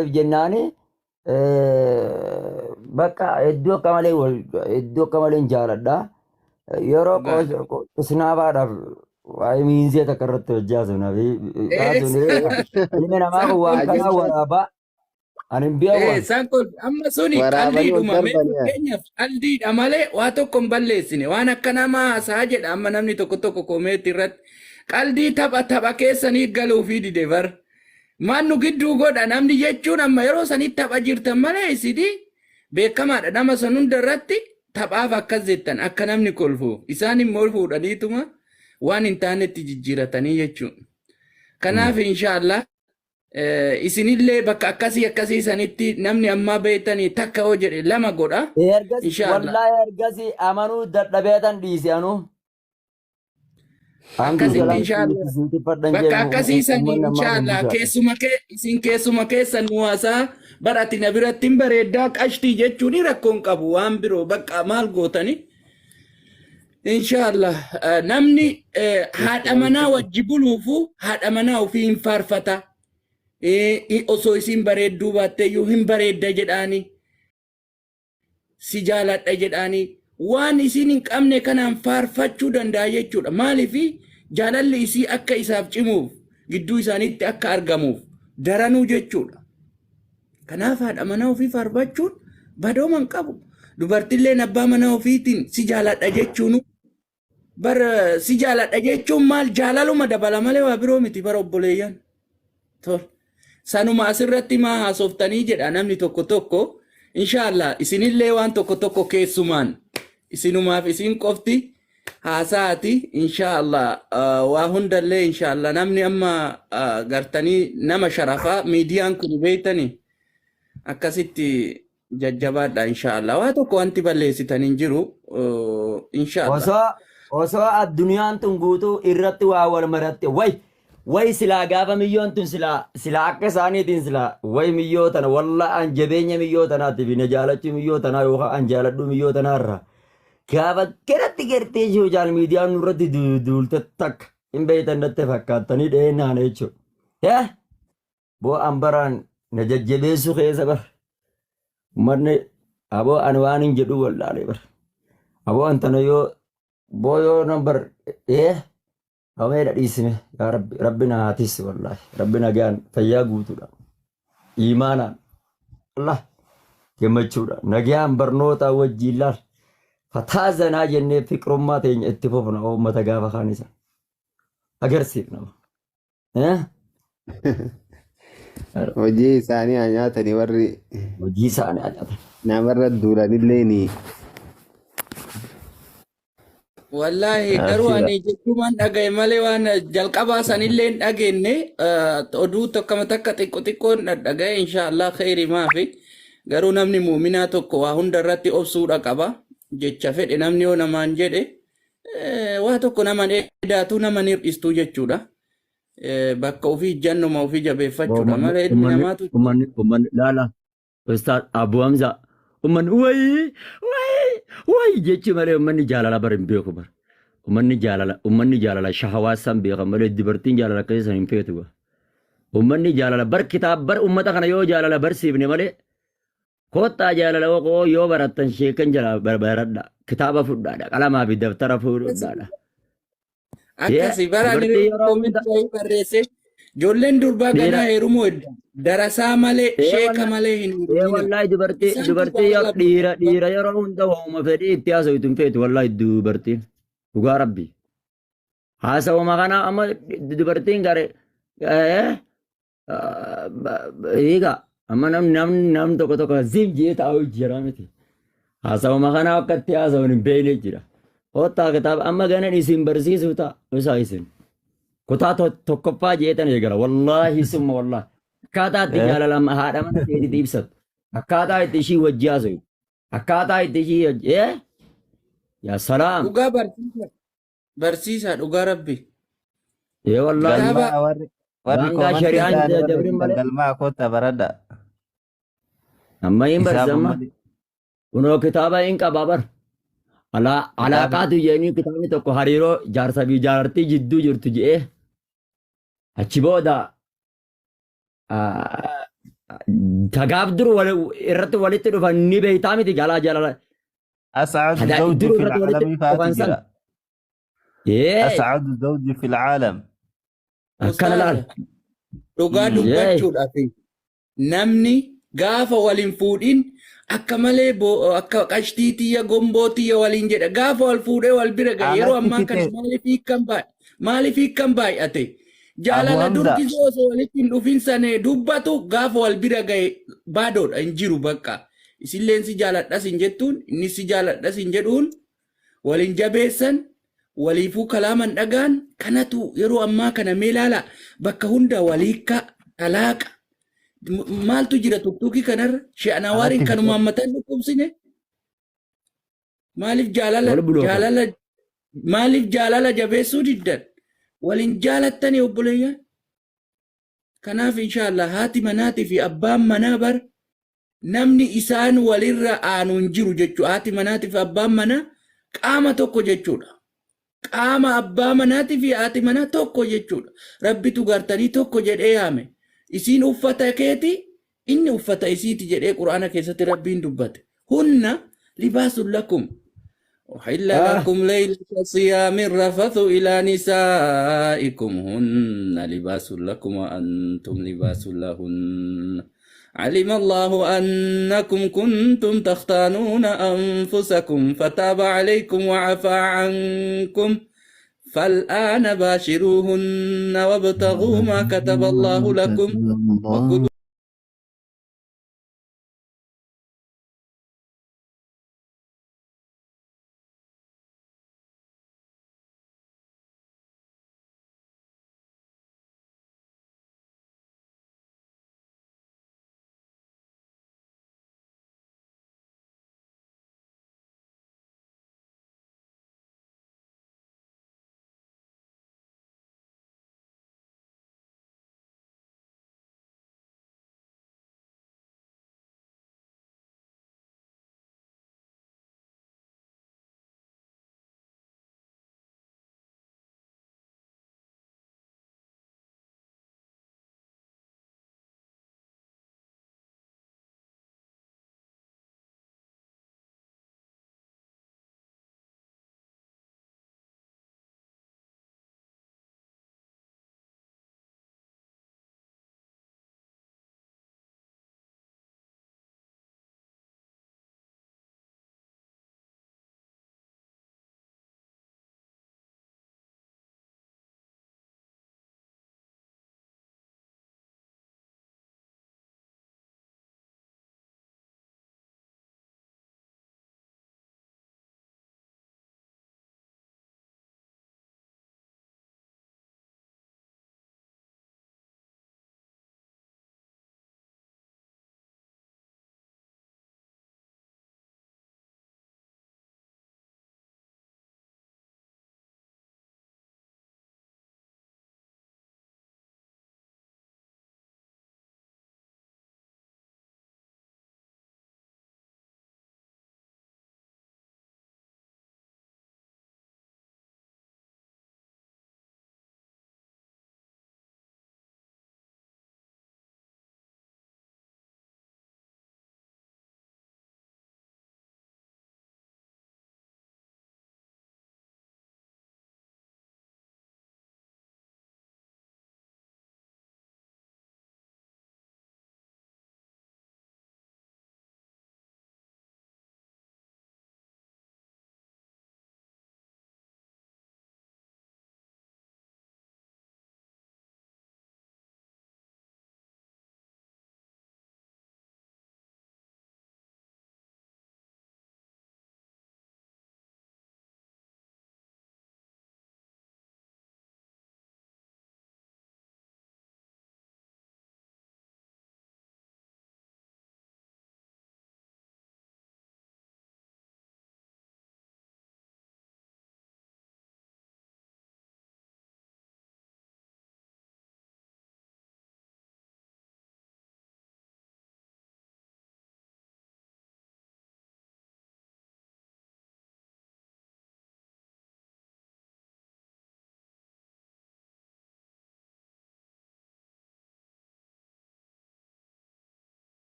jennaani bakka iddoo akka malee hin jaaladha. Yeroo isnaafaadhaaf waa'ee miinzee takka irratti hojjaasuna fi kaasuun ilmi namaa kun waan kanaa waraabaa ani hin beeku. Isaan kun amma suni qaldiidhuma fakkeenyaaf qaldiidha malee waa tokko hin balleessine waan akka namaa haasaa jedha amma namni tokko tokko koomeetti irratti qaldii tapha keessanii galuufii dide bar. Maannu gidduu godha namni jechuun amma yeroo sanitti tapha jirtan malee isidi beekamaadha nama san hunda irratti taphaaf akkas jettan akka namni kolfuuf isaan immoo fuudhaniituma waan hin taanetti jijjiiratanii jechuudha. Kanaaf inshaallah isinillee bakka akkasii sanitti namni ammaa beektanii takka hoo jedhe lama godha. Wallaahi ergasii amanuu dadhabeetan dhiise anuu. Akkasitti inshaallah bakka akkasiisanii inshaallah isin keessuma keessan nuwaasaa barati na biratti hin bareeddaa qashtii jechuun rakkoon qabu waan biroo bakka maal gootani inshaallah namni haadha manaa wajji buluufu haadha manaa ofii hin faarfata osoo isin bareedduu baatteeyyuu hin bareedda jedhaani si jaaladha jedhaani waan isin hin qabne kanaan faarfachuu danda'a jechuudha. Maaliif jaalalli isii akka isaaf cimuuf gidduu isaaniitti akka argamuuf daranuu jechuudha. Kanaaf haadha manaa ofii faarfachuun badooma hin qabu. Dubartillee abbaa manaa ofiitiin si jaaladha jechuun si jaaladha jechuun maal jaalaluma dabala malee waa biroo miti bara obboleeyyan. Sanuma asirratti maa haasoftanii jedha namni tokko tokko. Inshaallah isinillee waan tokko tokko keessumaan isinumaaf isin qofti haasaati inshaallah waa hundallee inshaallah namni amma gartanii nama sharafaa miidiyaan kun beeytanii akkasitti jajjabaadha inshaallah waa tokko wanti balleessitan hin jiru inshaallah. Osoo addunyaan tun guutuu irratti waa wal maratte way silaa gaafa miyyoon tun silaa akka isaaniitiin silaa way miyyoo tana walla an jabeenya miyyoo tanaatiif na jaalachuu miyyoo tanaa yookaan an jaaladhuu miyyoo tanaarra gaafa keratti gertee sooshaal miidiyaan nurratti duulte takka hin beeytan datte fakkaattanii dheenaan jechuudha. Boo an baraan na jajjabeessu keessa bar uummanni aboo an waan hin jedhu wallaalee bar aboo an tana yoo nambar Ameera dhiisime yaa rabbi na haatis wallaahi rabbi nagaan fayyaa guutuudha iimaanaan Allah gammachuudha nagaan barnoota wajjiin laal fataa zanaa jennee fiqrummaa teenya itti fufna uummata gaafa kaanisa agarsiifnama. Hojii isaanii haa nyaatanii warri hojii isaanii haa nyaatan namarra duulanillee ni. Wallahi garuu ani jechuun dhagaye malee waan jalqabaa sanillee hin dhageenye oduu tokko takka xiqqoon dhagaye inshaallah khayri maafi garuu namni muuminaa tokko waa hunda irratti obsuudha qaba jecha fedhe namni yoo namaan jedhe waa tokko naman eedaatu naman hir'istuu jechuudha. Bakka ofii jannuma ofii jabeeffachuudha malee ilmi namaatu. Ummanni laala Ustaad Abu Hamza ummanni way jechi malee ummanni jaalala bar hin beeku bar ummanni jaalala shahawaa san beekan malee dubartiin jaalala akkasii san hin feetu ummanni jaalala bar kitaab bar ummata kana yoo jaalala barsiifne malee kottaa jaalala yoo barattan sheekan jala baradha kitaaba fudhaadha qalamaa fi daftara fudhaadha. Akkasii baraan koomintii barreesse ijoolleen durbaa ganaa heerumuu darasaa malee sheeka malee hin heerumne. Wallahi dubartii dhiira yeroo hunda waa'uma fedhii itti haasawutu hin feetu wallahi dubartiin dhugaa rabbi haasawuma kana amma dubartiin gare eega amma namni tokko zim jee taa'u jira miti haasawuma kana akka itti haasawun hin beekne jira. Kottaa kitaaba amma ganan isin barsiisu ta'a isaa isin kutaa tokkoffaa jeetan eegala wallaahi summa wallaahi akkaataa itti jaalalama haadha mana keetitti ibsatu akkaataa itti ishii wajji haasawu akkaataa itti ishii wajji yaa salaam dhugaa barsiisa dhugaa rabbi wallaahi warri shari'aan dabrin malee galmaa kottaa baradha amma hin barsiisama kunoo kitaaba hin qabaa bar alaaqaatu jedhanii kitaabni tokko hariiroo jaarsa fi jaartii jidduu jirtu jedhee achi booda Kagaaf duru irratti walitti dhufan ni beektaa miti jaalala. أسعد Hadaa زوج duru في irratti walitti العالم dhufan san. فاتجرا Yee أسعد زوج في العالم akkana laal. Dhugaa Mm. dubbachuudhaaf namni gaafa waliin fuudhin akka malee akka qashtiitiyya gombootiyya waliin jedha gaafa wal fuudhee wal bira gahe yeroo Anatti ammaa kana fite maaliif hiikkan baay'ate Abu jaalala Hamza durgisoo osoo walitti hin dhufin sanee dubbatu gaafa wal bira gahe baadoodha hin jiru bakka isilleen si jaaladhas hin jettuun inni si jaaladhas hin jedhuun waliin jabeessan waliifuu kalaaman dhagaan kanatu yeroo ammaa kana mee ilaala bakka hunda waliikka talaaqa maaltu jira tuktuki kanarra she'anawaariin Anatti kanuma fite hammatan dhukkubsine maaliif Wal bulookan. jaalala jabeessuu diddan waliin jaalattanii obboleeyyan kanaaf inshaallah haati manaatii fi abbaan manaa bar namni isaan walirra aanu hin jiru jechuu haati manaatii fi abbaan manaa qaama tokko jechuudha qaama abbaa manaatii fi haati manaa tokko jechuudha rabbitu gartanii tokko jedhee yaame isiin uffata keeti inni uffata isiiti jedhee quraana keessatti rabbiin dubbate hunna libaasun lakum أحل لكم ليلة الصيام الرفث إلى نسائكم هن لباس لكم وأنتم لباس لهن علم الله أنكم كنتم تختانون أنفسكم فتاب عليكم وعفى عنكم فالآن باشروهن وابتغوا ما كتب الله لكم وكلوا